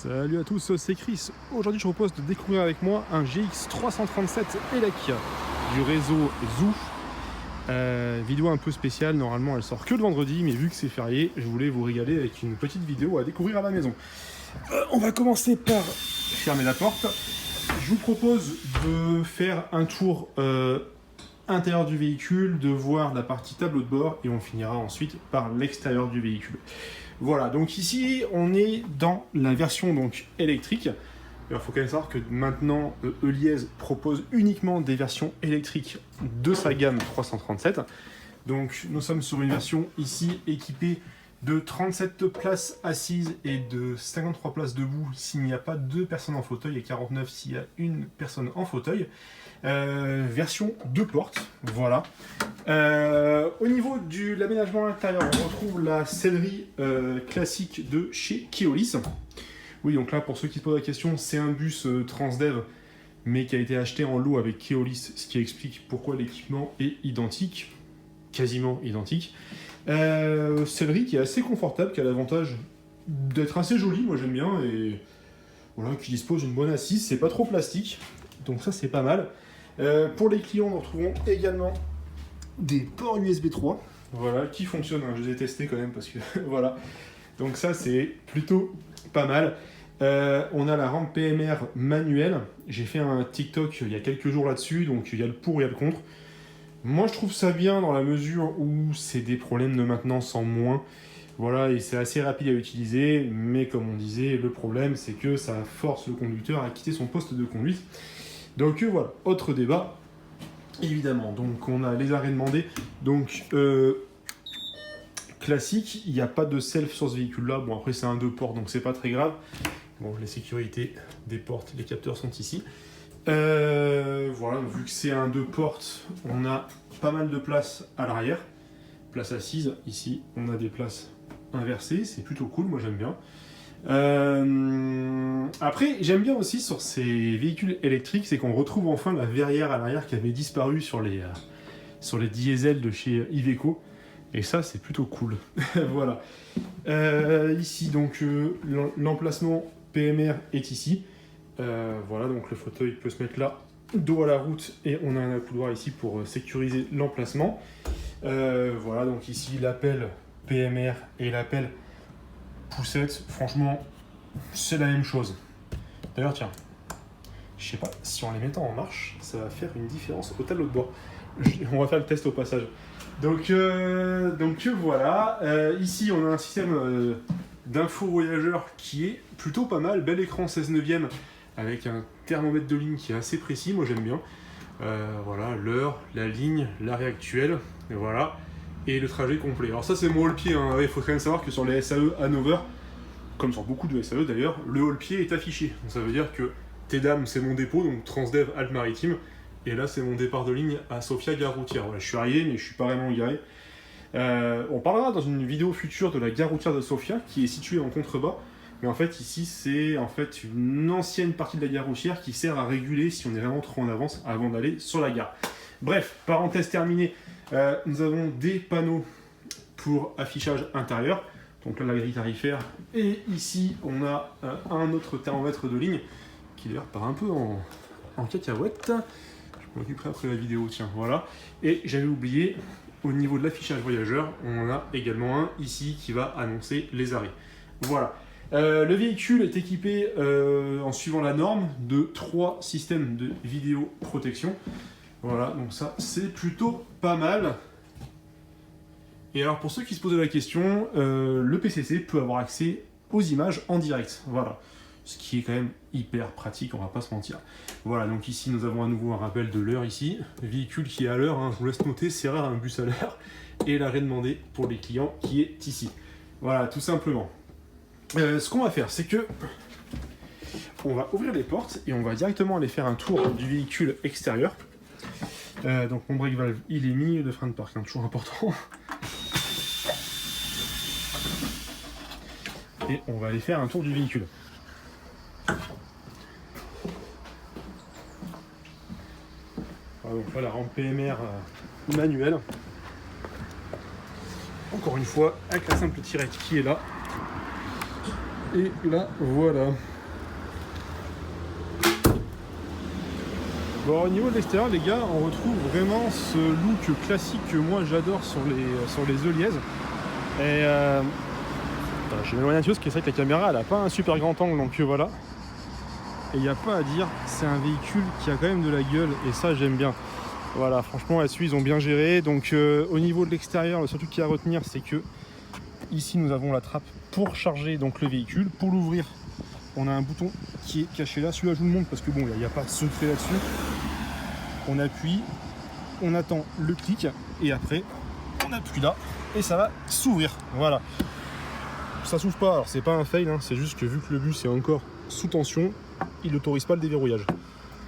Salut à tous, c'est Chris. Aujourd'hui, je vous propose de découvrir avec moi un GX 337 ELEC du réseau Zoo. Vidéo un peu spéciale, normalement elle sort que le vendredi, mais vu que c'est férié, je voulais vous régaler avec une petite vidéo à découvrir à la maison. On va commencer par fermer la porte. Je vous propose de faire un tour intérieur du véhicule, de voir la partie tableau de bord, et on finira ensuite par l'extérieur du véhicule. Voilà, donc ici on est dans la version donc électrique. Il faut quand même savoir que maintenant Eliez propose uniquement des versions électriques de sa gamme 337. Donc nous sommes sur une version ici équipée de 37 places assises et de 53 places debout s'il n'y a pas 2 personnes en fauteuil et 49 s'il y a une personne en fauteuil. Version 2 portes, voilà. Au niveau de l'aménagement intérieur, on retrouve la sellerie classique de chez Keolis. Oui, donc là, pour ceux qui se posent la question, c'est un bus Transdev, mais qui a été acheté en lot avec Keolis, ce qui explique pourquoi l'équipement est identique, quasiment identique. Sellerie qui est assez confortable, qui a l'avantage d'être assez jolie, moi j'aime bien, et voilà, qui dispose d'une bonne assise, c'est pas trop plastique, donc ça c'est pas mal. Pour les clients, nous retrouvons également des ports USB 3, voilà, qui fonctionnent, hein, je les ai testés quand même, parce que voilà, donc ça c'est plutôt pas mal. On a la rampe PMR manuelle, j'ai fait un TikTok il y a quelques jours là-dessus, donc il y a le pour et il y a le contre. Moi je trouve ça bien dans la mesure où c'est des problèmes de maintenance en moins, voilà, et c'est assez rapide à utiliser, mais comme on disait, le problème c'est que ça force le conducteur à quitter son poste de conduite. Donc voilà, autre débat, évidemment. Donc on a les arrêts demandés, donc classique, il n'y a pas de self sur ce véhicule-là, bon après c'est un 2 portes donc c'est pas très grave. Bon, les sécurités des portes, les capteurs sont ici. Voilà, vu que c'est un 2 portes, on a pas mal de place à l'arrière, place assise. Ici, on a des places inversées, c'est plutôt cool, moi j'aime bien. Après, j'aime bien aussi sur ces véhicules électriques, c'est qu'on retrouve enfin la verrière à l'arrière qui avait disparu sur les diesels de chez Iveco. Et ça, c'est plutôt cool. Voilà. Ici, donc, l'emplacement PMR est ici. Voilà, donc le fauteuil peut se mettre là, dos à la route, et on a un accoudoir ici pour sécuriser l'emplacement. Voilà, donc ici l'appel PMR et l'appel poussette, franchement, c'est la même chose. D'ailleurs, tiens, je sais pas si en les mettant en marche, ça va faire une différence au tableau de bord. On va faire le test au passage. Donc voilà, ici on a un système d'info voyageur qui est plutôt pas mal, bel écran 16 neuvième avec un thermomètre de ligne qui est assez précis, moi j'aime bien. Voilà, l'heure, la ligne, l'arrêt actuel, et voilà, et le trajet complet. Alors ça c'est mon haut-le-pied, hein. Il faut quand même savoir que sur les SAE Hanover, comme sur beaucoup de SAE d'ailleurs, le haut-le-pied est affiché. Donc ça veut dire que Tedam c'est mon dépôt, donc Transdev Alpes-Maritimes, et là c'est mon départ de ligne à Sofia Gare Routière. Voilà, je suis arrivé mais je suis pas vraiment garé. On parlera dans une vidéo future de la gare routière de Sofia qui est située en contrebas. Mais en fait, ici, c'est en fait une ancienne partie de la gare routière qui sert à réguler si on est vraiment trop en avance avant d'aller sur la gare. Bref, parenthèse terminée, nous avons des panneaux pour affichage intérieur. Donc là, la grille tarifaire. Et ici, on a un autre thermomètre de ligne qui d'ailleurs part un peu en cacahuète. Je m'occuperai après la vidéo, tiens, voilà. Et j'avais oublié, au niveau de l'affichage voyageur, on en a également un ici qui va annoncer les arrêts. Voilà. Le véhicule est équipé, en suivant la norme, de 3 systèmes de vidéoprotection. Voilà, donc ça, c'est plutôt pas mal. Et alors, pour ceux qui se posaient la question, le PCC peut avoir accès aux images en direct. Voilà. Ce qui est quand même hyper pratique, on va pas se mentir. Voilà, donc ici, nous avons à nouveau un rappel de l'heure ici. Véhicule qui est à l'heure, hein, je vous laisse noter, c'est rare un bus à l'heure. Et l'arrêt demandé pour les clients qui est ici. Voilà, tout simplement. Ce qu'on va faire, c'est que on va ouvrir les portes et on va directement aller faire un tour du véhicule extérieur. Donc mon brake valve, il est mis, le frein de parc, hein, toujours important. Et on va aller faire un tour du véhicule. Voilà, donc là, la rampe PMR manuelle. Encore une fois, avec la simple tirette qui est là. Et là, voilà. Bon, au niveau de l'extérieur, les gars, on retrouve vraiment ce look classique que moi j'adore sur les Eliez. Et je vais m'éloigner un petit peu parce que c'est vrai que la caméra elle a pas un super grand angle, donc voilà. Et il n'y a pas à dire, c'est un véhicule qui a quand même de la gueule et ça j'aime bien. Voilà, franchement là-dessus ils ont bien géré. Donc au niveau de l'extérieur, le seul truc qu'il y a à retenir, c'est que ici nous avons la trappe pour charger donc le véhicule. Pour l'ouvrir, on a un bouton qui est caché là. Celui-là je vous le montre parce que bon, il n'y a pas de secret là-dessus. On appuie, on attend le clic et après on appuie là et ça va s'ouvrir. Voilà. Ça s'ouvre pas, alors c'est pas un fail, hein, c'est juste que vu que le bus est encore sous tension, il n'autorise pas le déverrouillage.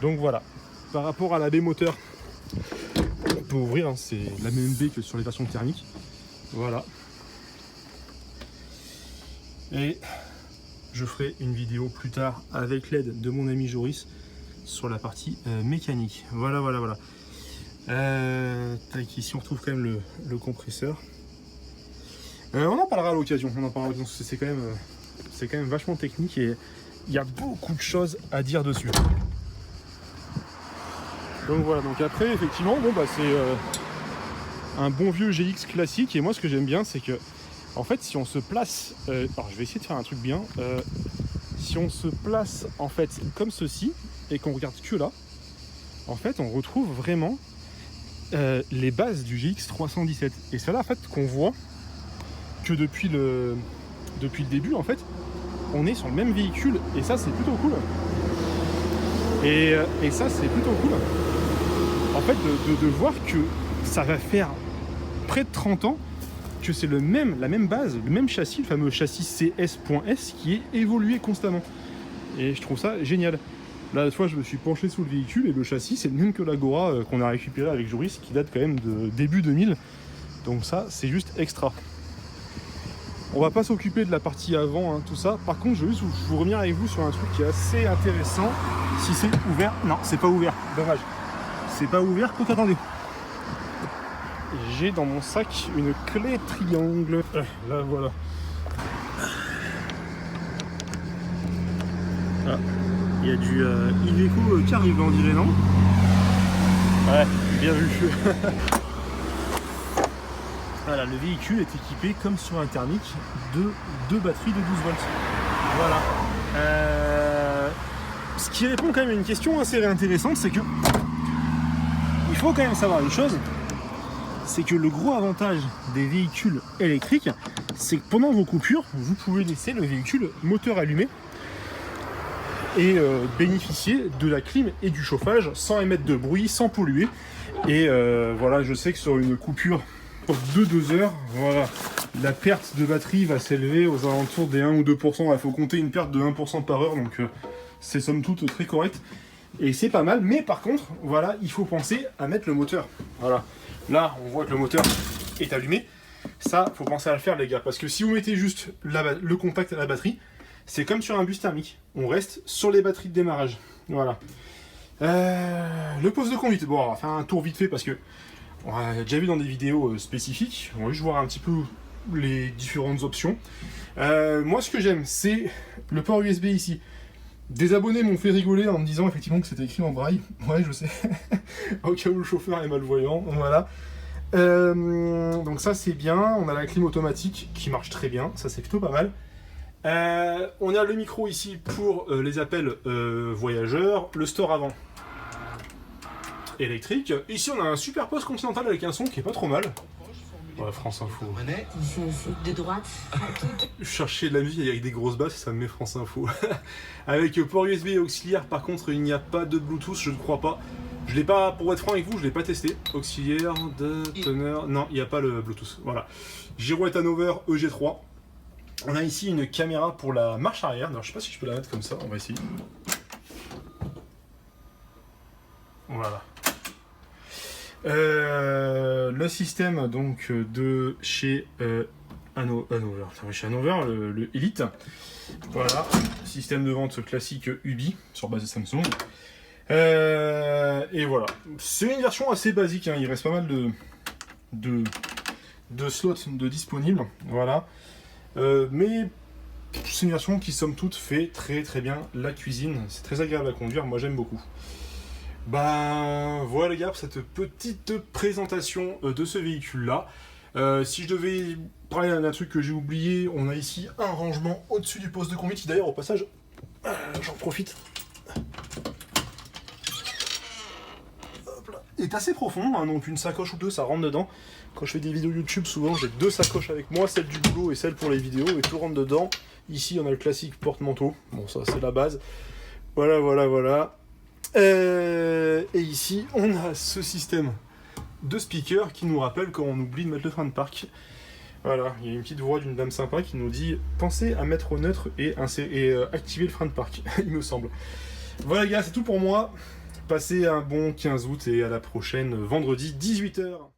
Donc voilà. Par rapport à la baie moteur, on peut ouvrir, hein, c'est la même baie que sur les versions thermiques. Voilà. Et je ferai une vidéo plus tard avec l'aide de mon ami Joris sur la partie mécanique. Voilà. Tac, ici on retrouve quand même le compresseur. On en parlera à l'occasion. C'est quand même vachement technique et il y a beaucoup de choses à dire dessus. Donc voilà. Donc après, effectivement, bon bah c'est un bon vieux GX classique. Et moi, ce que j'aime bien, c'est que en fait, si on se place, alors je vais essayer de faire un truc bien. Si on se place en fait comme ceci et qu'on regarde que là, en fait, on retrouve vraiment les bases du GX 317. Et c'est là en fait qu'on voit que depuis le début, en fait, on est sur le même véhicule. Et ça, c'est plutôt cool. Et ça, c'est plutôt cool. En fait, de voir que ça va faire près de 30 ans que c'est la même base, le même châssis, le fameux châssis CS.S qui est évolué constamment. Et je trouve ça génial. Là, la fois, je me suis penché sous le véhicule et le châssis, c'est le même que l'Agora qu'on a récupéré avec Joris, qui date quand même de début 2000. Donc ça, c'est juste extra. On va pas s'occuper de la partie avant, hein, tout ça. Par contre, je veux juste vous revenir avec vous sur un truc qui est assez intéressant. Si c'est ouvert... Non, c'est pas ouvert. Dommage. C'est pas ouvert. Donc attendez. J'ai dans mon sac une clé triangle. Là, voilà. Ah, il y a du Iveco qui arrive, on dirait, non? Ouais, bien vu. Voilà, le véhicule est équipé, comme sur un thermique, de deux batteries de 12 volts. Voilà. Ce qui répond quand même à une question assez intéressante, c'est que il faut quand même savoir une chose, c'est que le gros avantage des véhicules électriques, c'est que pendant vos coupures, vous pouvez laisser le véhicule moteur allumé et bénéficier de la clim et du chauffage sans émettre de bruit, sans polluer. Et voilà, je sais que sur une coupure de 2 heures, voilà, la perte de batterie va s'élever aux alentours des 1 ou 2%. Il faut compter une perte de 1% par heure, donc c'est somme toute très correct. Et c'est pas mal, mais par contre, voilà, il faut penser à mettre le moteur. Voilà, là, on voit que le moteur est allumé. Ça, faut penser à le faire, les gars, parce que si vous mettez juste le contact à la batterie, c'est comme sur un bus thermique. On reste sur les batteries de démarrage. Voilà. Le poste de conduite. Bon, on va faire un tour vite fait parce que on a déjà vu dans des vidéos spécifiques. On va juste voir un petit peu les différentes options. Moi, ce que j'aime, c'est le port USB ici. Des abonnés m'ont fait rigoler en me disant effectivement que c'était écrit en braille. Ouais, je sais. Au cas où le chauffeur est malvoyant. Voilà. Donc ça, c'est bien. On a la clim automatique qui marche très bien. Ça, c'est plutôt pas mal. On a le micro ici pour les appels voyageurs. Le store avant électrique. Ici, on a un super poste continental avec un son qui est pas trop mal. Ouais, France Info. C'est de droite. Chercher de la musique avec des grosses basses, ça me met France Info. Avec port USB et auxiliaire, par contre, il n'y a pas de Bluetooth, je ne crois pas. Je l'ai pas, pour être franc avec vous, je l'ai pas testé. Auxiliaire de teneur, non, il n'y a pas le Bluetooth. Voilà. Girouette Hanover EG3. On a ici une caméra pour la marche arrière. Alors, je sais pas si je peux la mettre comme ça. On va essayer. Voilà. Le système donc de chez Hanover, chez Hanover, le Elite. Voilà, système de vente classique Ubi sur base de Samsung. Et voilà, c'est une version assez basique. Hein. Il reste pas mal de slots de disponibles. Voilà, mais c'est une version qui somme toute fait très très bien la cuisine. C'est très agréable à conduire. Moi j'aime beaucoup. Ben voilà les gars pour cette petite présentation de ce véhicule-là. Si je devais parler d'un truc que j'ai oublié, on a ici un rangement au-dessus du poste de conduite qui d'ailleurs au passage, j'en profite, hop là, est assez profond, hein, donc une sacoche ou deux ça rentre dedans. Quand je fais des vidéos YouTube souvent j'ai deux sacoches avec moi, celle du boulot et celle pour les vidéos et tout rentre dedans. Ici on a le classique porte-manteau, bon ça c'est la base. Voilà. Et ici, on a ce système de speaker qui nous rappelle quand on oublie de mettre le frein de parc. Voilà, il y a une petite voix d'une dame sympa qui nous dit « Pensez à mettre au neutre et activer le frein de parc », il me semble. Voilà les gars, c'est tout pour moi. Passez un bon 15 août et à la prochaine, vendredi 18 h.